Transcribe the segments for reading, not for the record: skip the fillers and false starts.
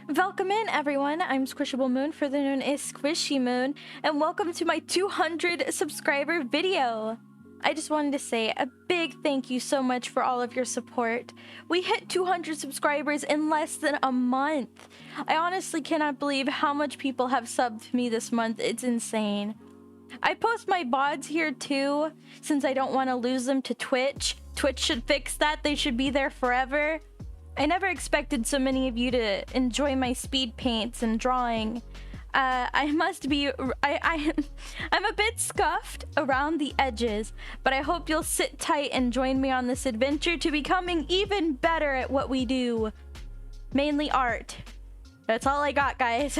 Welcome in, everyone. I'm SquishableMoon, further known as SquishyMoon, and welcome to my 200 subscriber video. I just wanted to say a big thank you so much for all of your support. We hit 200 subscribers in less than a month. I honestly cannot believe how much people have subbed to me this month. It's insane. I post my VODs here too, since I don't want to lose them to Twitch. Twitch should fix that. They should be there forever. I never expected so many of you to enjoy my speed paints and drawing. I'm a bit scuffed around the edges, but I hope you'll sit tight and join me on this adventure to becoming even better at what we do. Mainly art. That's all I got, guys.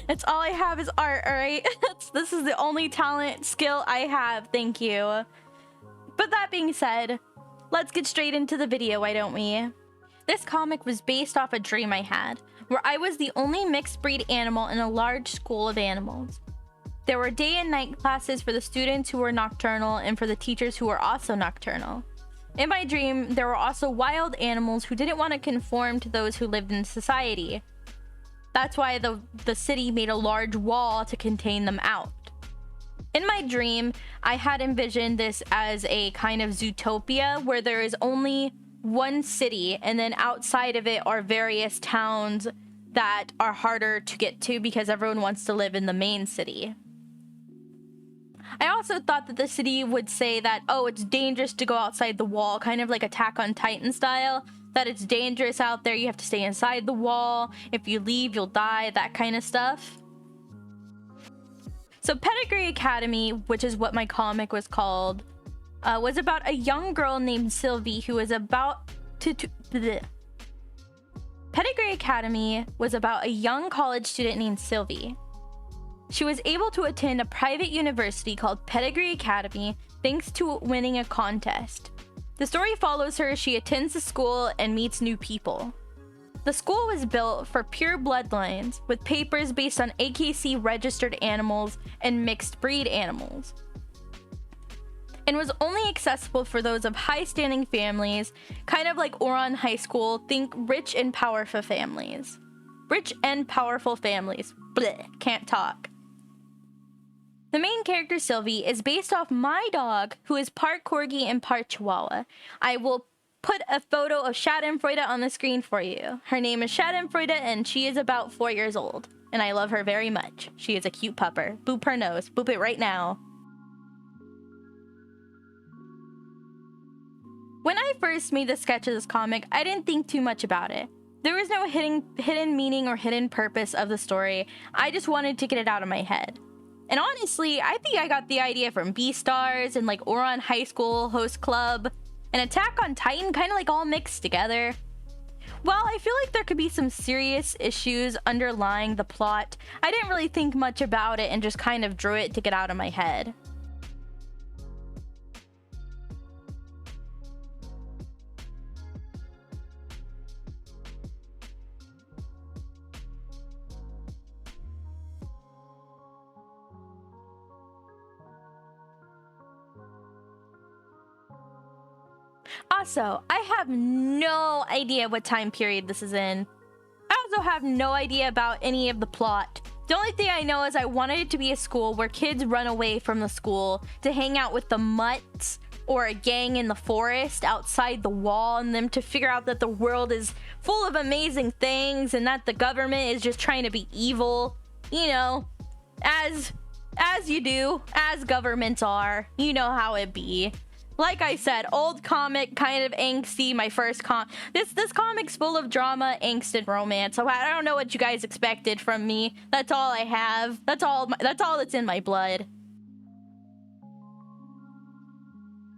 That's all I have is art, alright? This is the only talent, skill I have, thank you. But that being said, let's get straight into the video, why don't we? This comic was based off a dream I had, where I was the only mixed breed animal in a large school of animals. There were day and night classes for the students who were nocturnal and for the teachers who were also nocturnal. In my dream, there were also wild animals who didn't want to conform to those who lived in society. That's why the city made a large wall to contain them out. In my dream, I had envisioned this as a kind of Zootopia where there is only one city, and then outside of it are various towns that are harder to get to because everyone wants to live in the main city. I also thought that the city would say that, oh, it's dangerous to go outside the wall, kind of like Attack on Titan style, that it's dangerous out there, you have to stay inside the wall, if you leave, you'll die, that kind of stuff. So Pedigree Academy, which is what my comic was called, was about a young girl named Sylvie who was about to Pedigree Academy was about a young college student named Sylvie. She was able to attend a private university called Pedigree Academy thanks to winning a contest. The story follows her as she attends the school and meets new people. The school was built for pure bloodlines with papers based on AKC registered animals and mixed breed animals, and was only accessible for those of high-standing families, kind of like Oron High School. Think rich and powerful families. Rich and powerful families. Blech, can't talk. The main character, Sylvie, is based off my dog, who is part Corgi and part Chihuahua. I will put a photo of Schadenfreude on the screen for you. Her name is Schadenfreude, and she is about 4 years old. And I love her very much. She is a cute pupper. Boop her nose. Boop it right now. When I first made the sketch of this comic, I didn't think too much about it. There was no hidden meaning or hidden purpose of the story. I just wanted to get it out of my head. And honestly, I think I got the idea from Beastars and like Oron High School Host Club and Attack on Titan, kind of like all mixed together. While I feel like there could be some serious issues underlying the plot, I didn't really think much about it and just kind of drew it to get out of my head. Also, I have no idea what time period this is in. I also have no idea about any of the plot. The only thing I know is I wanted it to be a school where kids run away from the school to hang out with the mutts or a gang in the forest outside the wall, and them to figure out that the world is full of amazing things and that the government is just trying to be evil. You know, as you do, as governments are. You know how it be. Like I said, old comic, kind of angsty. My first this comic's full of drama, angst, and romance. So I don't know what you guys expected from me. That's all I have. That's all that's in my blood.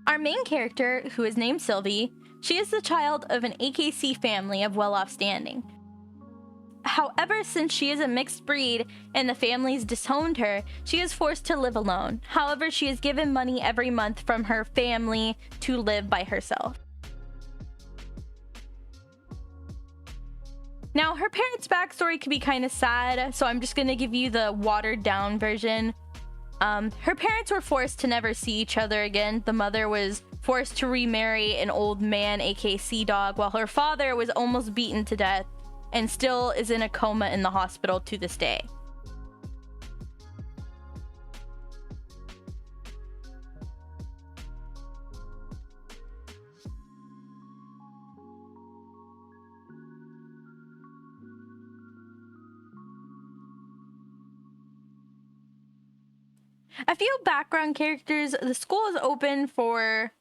Our main character, who is named Sylvie, she is the child of an AKC family of well-off standing. However, since she is a mixed breed and the family's disowned her, she is forced to live alone. However, she is given money every month from her family to live by herself. Now, her parents' backstory could be kind of sad, so I'm just going to give you the watered-down version. Her parents were forced to never see each other again. The mother was forced to remarry an old man, aka Sea Dog, while her father was almost beaten to death and still is in a coma in the hospital to this day. A few background characters. The school is open for...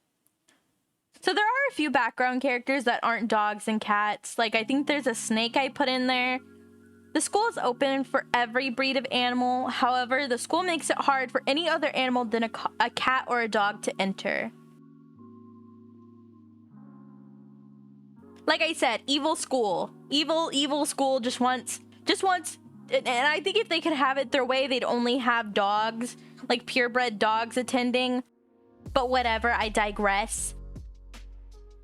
So there are a few background characters that aren't dogs and cats. Like, I think there's a snake I put in there. The school is open for every breed of animal. However, the school makes it hard for any other animal than a cat or a dog to enter. Like I said, evil school. Evil school just wants... And I think if they could have it their way, they'd only have dogs, like purebred dogs attending. But whatever, I digress.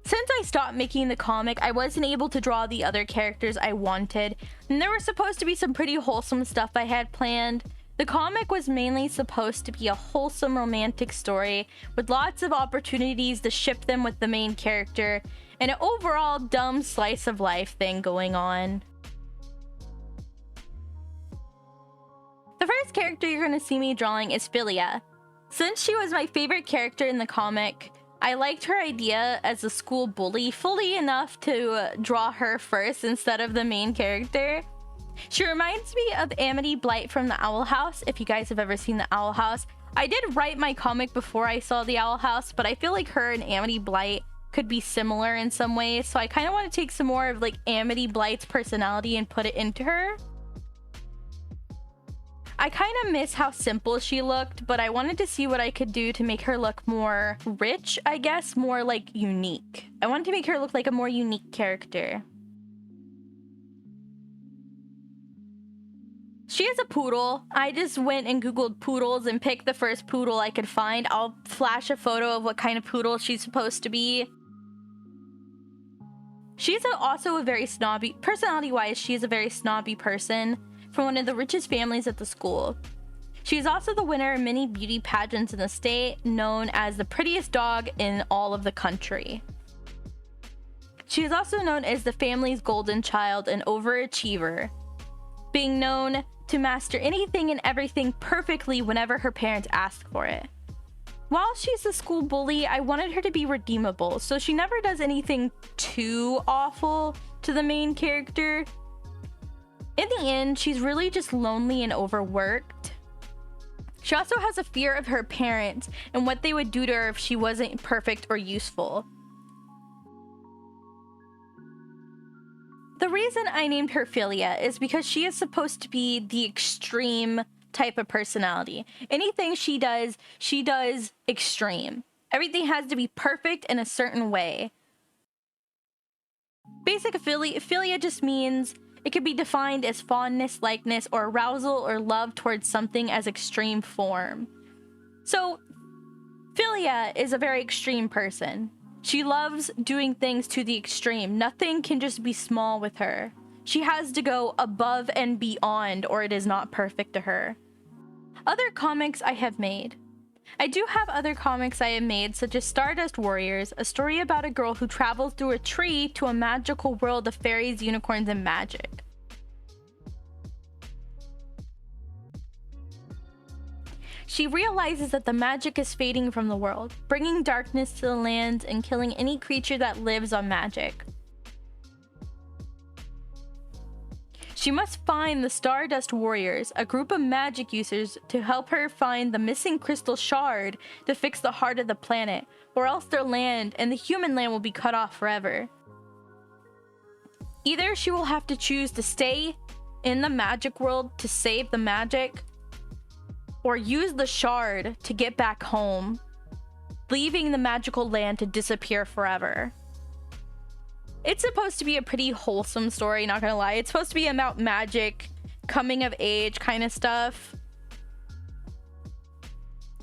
Since I stopped making the comic, I wasn't able to draw the other characters I wanted, and there was supposed to be some pretty wholesome stuff I had planned. The comic was mainly supposed to be a wholesome romantic story with lots of opportunities to ship them with the main character, and an overall dumb slice of life thing going on. The first character you're going to see me drawing is Philia. Since she was my favorite character in the comic, I liked her idea as a school bully fully enough to draw her first instead of the main character. She reminds me of Amity Blight from the Owl House, if you guys have ever seen the Owl House. I did write my comic before I saw the Owl House, but I feel like her and Amity Blight could be similar in some ways, so I kind of want to take some more of like Amity Blight's personality and put it into her. I kind of miss how simple she looked, but I wanted to see what I could do to make her look more rich, I guess, more like unique. I wanted to make her look like a more unique character. She is a poodle. I just went and googled poodles and picked the first poodle I could find. I'll flash a photo of what kind of poodle she's supposed to be. She's also a very snobby, personality-wise, she is a very snobby person from one of the richest families at the school. She is also the winner of many beauty pageants in the state, known as the prettiest dog in all of the country. She is also known as the family's golden child and overachiever, being known to master anything and everything perfectly whenever her parents ask for it. While she's a school bully, I wanted her to be redeemable, so she never does anything too awful to the main character. In the end, she's really just lonely and overworked. She also has a fear of her parents and what they would do to her if she wasn't perfect or useful. The reason I named her Philia is because she is supposed to be the extreme type of personality. Anything she does extreme. Everything has to be perfect in a certain way. Basic Philia just means it could be defined as fondness, likeness, or arousal or love towards something as extreme form. So, Philia is a very extreme person. She loves doing things to the extreme. Nothing can just be small with her. She has to go above and beyond, or it is not perfect to her. Other comics I have made. I do have other comics I have made, such as Stardust Warriors, a story about a girl who travels through a tree to a magical world of fairies, unicorns, and magic. She realizes that the magic is fading from the world, bringing darkness to the lands and killing any creature that lives on magic. She must find the Stardust Warriors, a group of magic users, to help her find the missing crystal shard to fix the heart of the planet, or else their land and the human land will be cut off forever. Either she will have to choose to stay in the magic world to save the magic, or use the shard to get back home, leaving the magical land to disappear forever. It's supposed to be a pretty wholesome story, not gonna lie. It's supposed to be about magic, coming of age kind of stuff.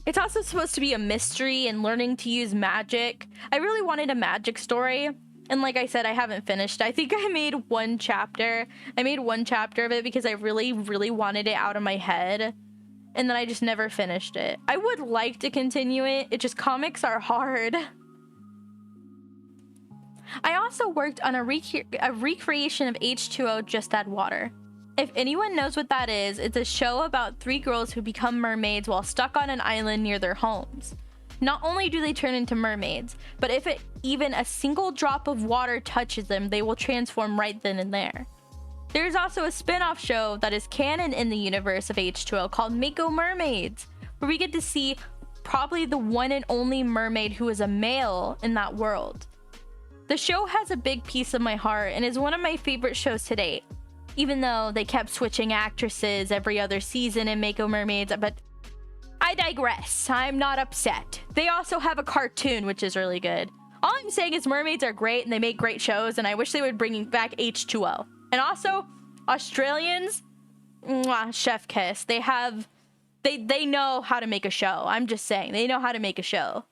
It's also supposed to be a mystery and learning to use magic. I really wanted a magic story, and like I said, I haven't finished. I think I made one chapter. I made one chapter of it because I really, really wanted it out of my head, and then I just never finished it. I would like to continue it. It just, comics are hard. I also worked on a recreation of H2O, Just Add Water. If anyone knows what that is, it's a show about 3 girls who become mermaids while stuck on an island near their homes. Not only do they turn into mermaids, but if even a single drop of water touches them, they will transform right then and there. There's also a spin-off show that is canon in the universe of H2O called Mako Mermaids, where we get to see probably the one and only mermaid who is a male in that world. The show has a big piece of my heart and is one of my favorite shows to date, even though they kept switching actresses every other season in Mako Mermaids, but I digress. I'm not upset. They also have a cartoon, which is really good. All I'm saying is mermaids are great and they make great shows, and I wish they would bring back H2O. And also, Australians, mwah, chef kiss. They know how to make a show. I'm just saying, they know how to make a show.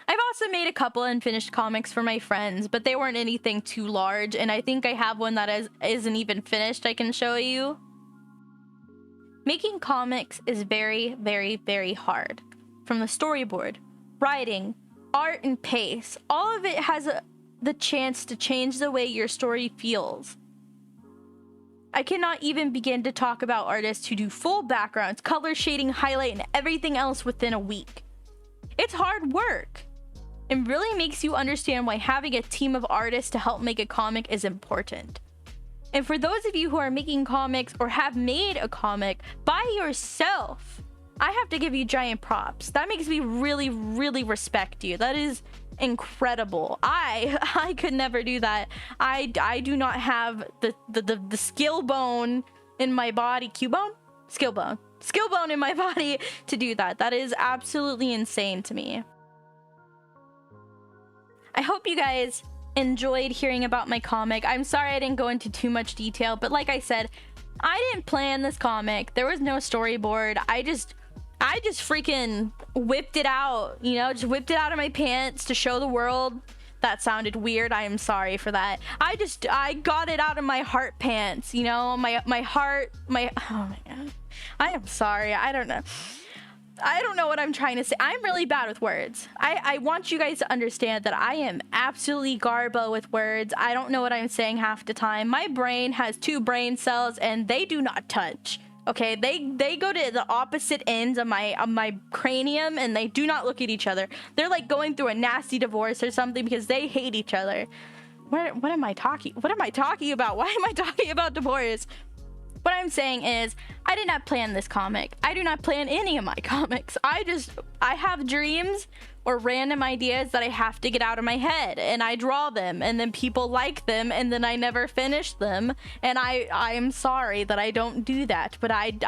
I've also made a couple unfinished comics for my friends, but they weren't anything too large, and I think I have one that isn't even finished I can show you. Making comics is very, very, very hard. From the storyboard, writing, art, and pace, all of it has the chance to change the way your story feels. I cannot even begin to talk about artists who do full backgrounds, color shading, highlight, and everything else within a week. It's hard work. It really makes you understand why having a team of artists to help make a comic is important. And for those of you who are making comics or have made a comic by yourself, I have to give you giant props. That makes me really, really respect you. That is incredible. I could never do that. I do not have the skill bone in my body. Q-bone? Skill bone. Skill bone in my body to do that. That is absolutely insane to me. I hope you guys enjoyed hearing about my comic. I'm sorry I didn't go into too much detail, but like I said, I didn't plan this comic. There was no storyboard. I just freaking whipped it out, you know, just whipped it out of my pants to show the world. That sounded weird. I am sorry for that. I got it out of my heart pants, you know, my heart, oh my god. I am sorry. I don't know what I'm trying to say. I'm really bad with words. I want you guys to understand that I am absolutely garbo with words. I don't know what I'm saying half the time. My brain has 2 brain cells and they do not touch. Okay, they go to the opposite ends of my cranium and they do not look at each other. They're like going through a nasty divorce or something because they hate each other. What am I talking about? Why am I talking about divorce? What I'm saying is, I did not plan this comic. I do not plan any of my comics. I have dreams or random ideas that I have to get out of my head, and I draw them, and then people like them, and then I never finish them, and I am sorry that I don't do that, but I'm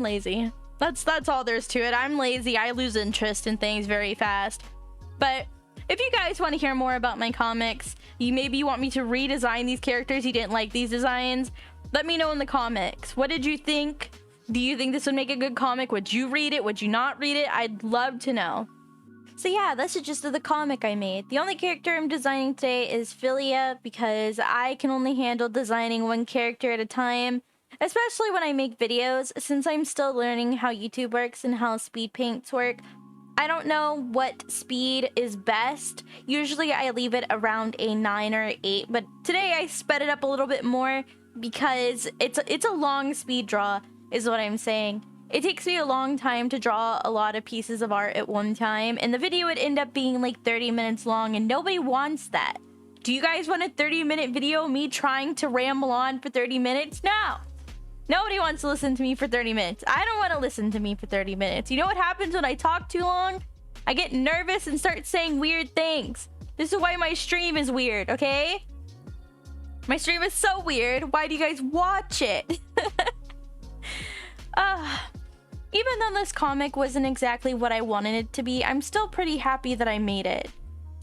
lazy. That's all there's to it. I'm lazy. I lose interest in things very fast. But if you guys want to hear more about my comics, maybe you want me to redesign these characters, you didn't like these designs, let me know in the comments. What did you think? Do you think this would make a good comic? Would you read it? Would you not read it? I'd love to know. So yeah, that's the gist of the comic I made. The only character I'm designing today is Philia because I can only handle designing one character at a time, especially when I make videos. Since I'm still learning how YouTube works and how speed paints work, I don't know what speed is best. Usually I leave it around a 9 or 8, but today I sped it up a little bit more because it's a long speed draw, is what I'm saying. It takes me a long time to draw a lot of pieces of art at one time, and the video would end up being like 30 minutes long, and nobody wants that. Do you guys want a 30-minute video of me trying to ramble on for 30 minutes? No! Nobody wants to listen to me for 30 minutes. I don't want to listen to me for 30 minutes. You know what happens when I talk too long? I get nervous and start saying weird things. This is why my stream is weird, okay? My stream is so weird. Why do you guys watch it? Even though this comic wasn't exactly what I wanted it to be, I'm still pretty happy that I made it.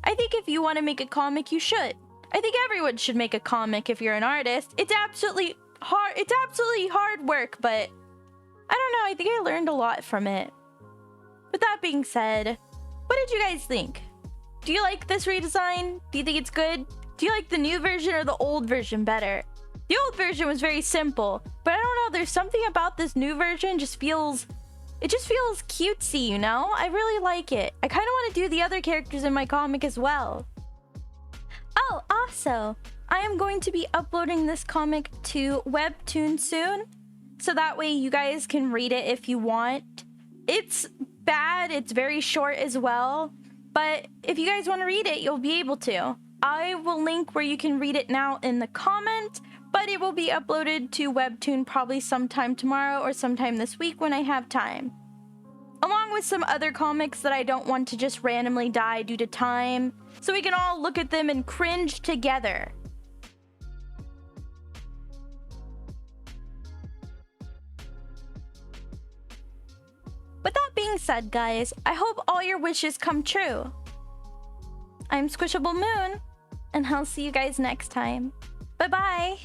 I think if you want to make a comic, you should. I think everyone should make a comic if you're an artist. It's absolutely hard work, but I don't know, I think I learned a lot from it. With that being said, what did you guys think? Do you like this redesign? Do you think it's good? Do you like the new version or the old version better? The old version was very simple, but I don't know, there's something about this new version just feels It just feels cutesy, you know? I really like it. I kind of want to do the other characters in my comic as well. Oh, also, I am going to be uploading this comic to Webtoon soon, so that way you guys can read it if you want. It's bad, it's very short as well, but if you guys want to read it, you'll be able to. I will link where you can read it now in the comment, but it will be uploaded to Webtoon probably sometime tomorrow or sometime this week when I have time. Along with some other comics that I don't want to just randomly die due to time, so we can all look at them and cringe together. With that being said, guys, I hope all your wishes come true. I'm SquishableMoon, and I'll see you guys next time. Bye-bye!